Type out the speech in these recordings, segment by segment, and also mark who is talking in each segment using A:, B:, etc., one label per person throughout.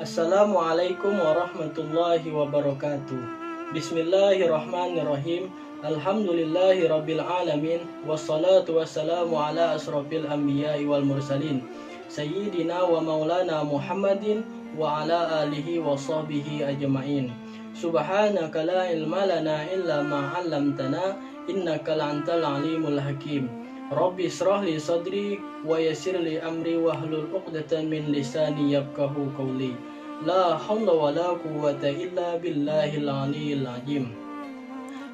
A: Assalamualaikum warahmatullahi wabarakatuh. Bismillahirrahmanirrahim. Alhamdulillahirabbil alamin. Wassalatu wassalamu ala asrofil anbiya'i wal mursalin Sayyidina wa maulana Muhammadin wa ala alihi wa sahbihi ajma'in. Subhanaka la ilma lana illa ma 'allamtana innaka antal alimul hakim. Rabbi israh li sadri wa yassir li amri wahlul 'uqdatam min lisani yafqahu qawli. La haula wala quwwata illa billahil aliyil azim.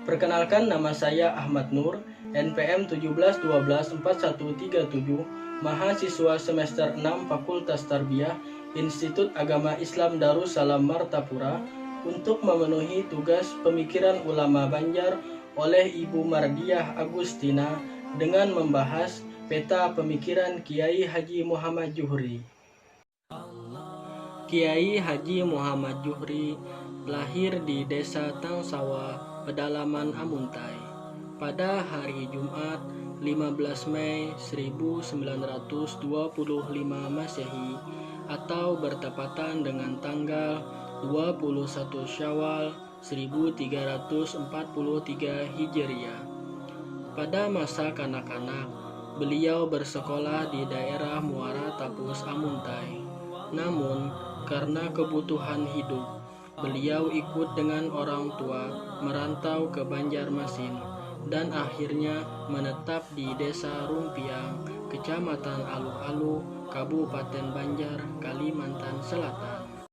A: Perkenalkan, nama saya Ahmad Nur, NPM 17124137, mahasiswa semester 6 Fakultas Tarbiyah Institut Agama Islam Darussalam Martapura, untuk memenuhi tugas pemikiran ulama Banjar oleh Ibu Mardiah Agustina dengan membahas peta pemikiran Kiai Haji Muhammad Juhri. Kiai Haji Muhammad Juhri lahir di Desa Tangsawa, pedalaman Amuntai, pada hari Jumat 15 Mei 1925 Masehi atau bertepatan dengan tanggal 21 Syawal 1343 Hijriah. Pada masa kanak-kanak, beliau bersekolah di daerah Muara Tapus Amuntai. Namun, karena kebutuhan hidup, beliau ikut dengan orang tua merantau ke Banjarmasin dan akhirnya menetap di Desa Rumpiang, Kecamatan Alu-Alu, Kabupaten Banjar, Kalimantan Selatan.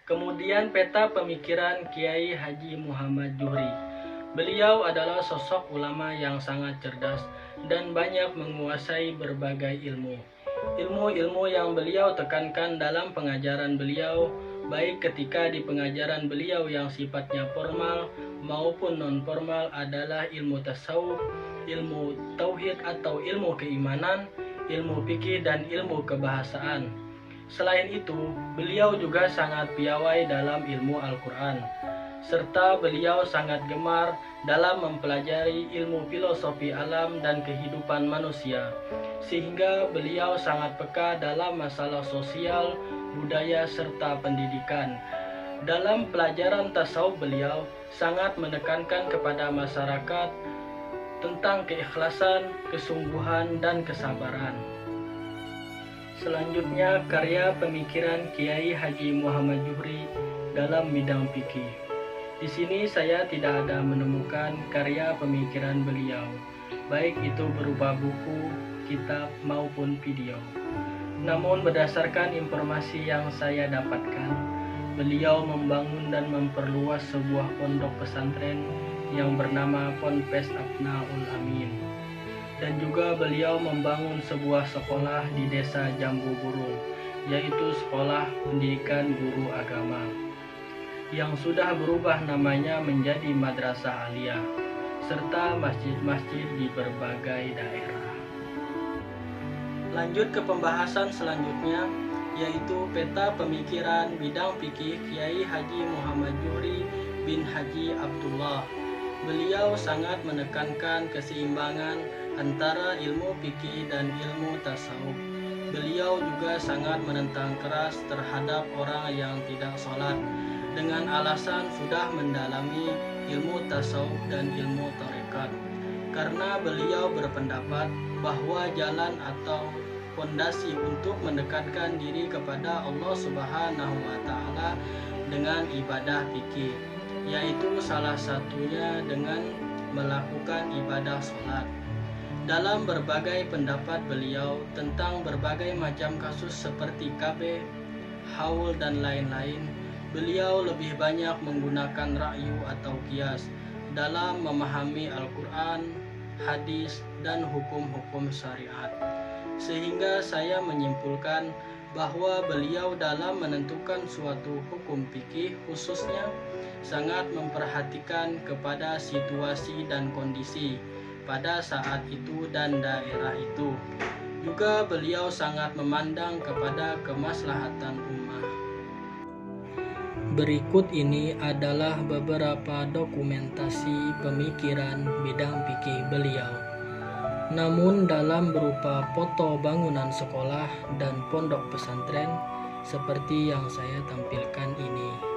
A: Kemudian peta pemikiran Kiai Haji Muhammad Juhri. Beliau adalah sosok ulama yang sangat cerdas dan banyak menguasai berbagai ilmu. Ilmu-ilmu yang beliau tekankan dalam pengajaran beliau, baik ketika di pengajaran beliau yang sifatnya formal maupun non-formal, adalah ilmu tasawuf, ilmu tauhid atau ilmu keimanan, ilmu fikih, dan ilmu kebahasaan. Selain itu, beliau juga sangat piawai dalam ilmu Al-Quran, serta beliau sangat gemar dalam mempelajari ilmu filosofi alam dan kehidupan manusia, sehingga beliau sangat peka dalam masalah sosial, budaya, serta pendidikan. Dalam pelajaran tasawuf, beliau sangat menekankan kepada masyarakat tentang keikhlasan, kesungguhan, dan kesabaran. Selanjutnya, karya pemikiran Kiai Haji Muhammad Juhri dalam bidang fikih. Di sini saya tidak ada menemukan karya pemikiran beliau, baik itu berupa buku, kitab, maupun video. Namun berdasarkan informasi yang saya dapatkan, beliau membangun dan memperluas sebuah pondok pesantren yang bernama Ponpes Abnaul Amin. Dan juga beliau membangun sebuah sekolah di Desa Jambu Burung, yaitu Sekolah Pendidikan Guru Agama, yang sudah berubah namanya menjadi Madrasah Aliyah, serta masjid-masjid di berbagai daerah. Lanjut ke pembahasan selanjutnya, yaitu peta pemikiran bidang fikih Kiai Haji Muhammad Juhri bin Haji Abdullah. Beliau sangat menekankan keseimbangan antara ilmu fikih dan ilmu tasawuf. Beliau juga sangat menentang keras terhadap orang yang tidak sholat, dengan alasan sudah mendalami ilmu tasawuf dan ilmu tarekat, karena beliau berpendapat bahwa jalan atau fondasi untuk mendekatkan diri kepada Allah Subhanahu wa Ta'ala dengan ibadah fikih, yaitu salah satunya dengan melakukan ibadah sholat. Dalam berbagai pendapat beliau tentang berbagai macam kasus seperti KB, haul, dan lain-lain, beliau lebih banyak menggunakan ra'yu atau qiyas dalam memahami Al-Quran, hadis, dan hukum-hukum syariat. Sehingga saya menyimpulkan bahwa beliau dalam menentukan suatu hukum fikih khususnya sangat memperhatikan kepada situasi dan kondisi pada saat itu dan daerah itu. Juga beliau sangat memandang kepada kemaslahatan ummah. Berikut ini adalah beberapa dokumentasi pemikiran bidang fikih beliau. Namun dalam berupa foto bangunan sekolah dan pondok pesantren, seperti yang saya tampilkan ini.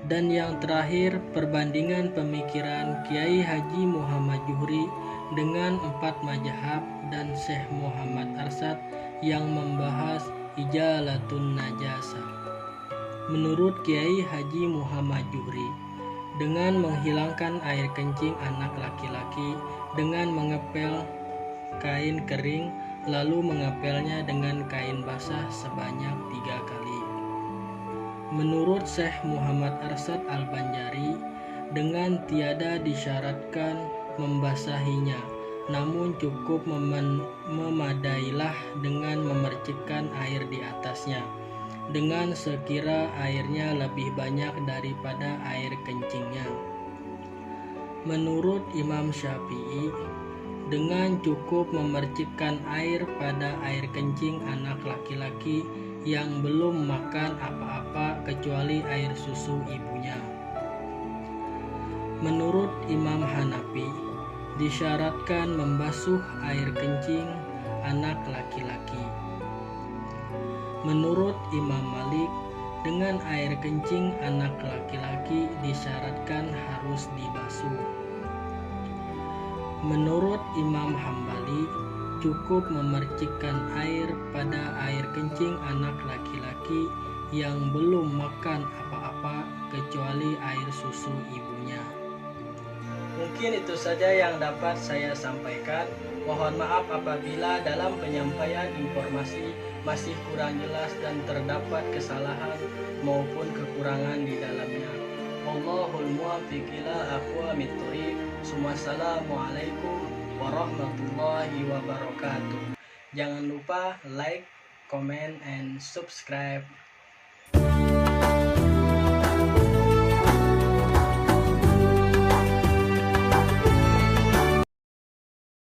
A: Dan yang terakhir, perbandingan pemikiran Kiai Haji Muhammad Zuhri dengan 4 mazhab dan Syekh Muhammad Arsyad yang membahas Izalatun Najasa. Menurut Kiai Haji Muhammad Zuhri, dengan menghilangkan air kencing anak laki-laki dengan mengepel kain kering lalu mengepelnya dengan kain basah sebanyak 3 kali. Menurut Syekh Muhammad Arsyad Al-Banjari, dengan tiada disyaratkan membasahinya, namun cukup memadailah dengan memercikkan air di atasnya, dengan sekira airnya lebih banyak daripada air kencingnya. Menurut Imam Syafi'i, dengan cukup memercikkan air pada air kencing anak laki-laki yang belum makan apa-apa kecuali air susu ibunya. Menurut Imam Hanafi, disyaratkan membasuh air kencing anak laki-laki. Menurut Imam Malik, dengan air kencing anak laki-laki disyaratkan harus dibasuh. Menurut Imam Hambali, cukup memercikkan air pada air kencing anak laki-laki yang belum makan apa-apa kecuali air susu ibunya. Mungkin itu saja yang dapat saya sampaikan. Mohon maaf apabila dalam penyampaian informasi masih kurang jelas dan terdapat kesalahan maupun kekurangan di dalamnya. Wallahul muwaffiq ila aqwamit thoriq. Wassalamualaikum warahmatullahi wabarakatuh. Jangan lupa like, comment, and subscribe.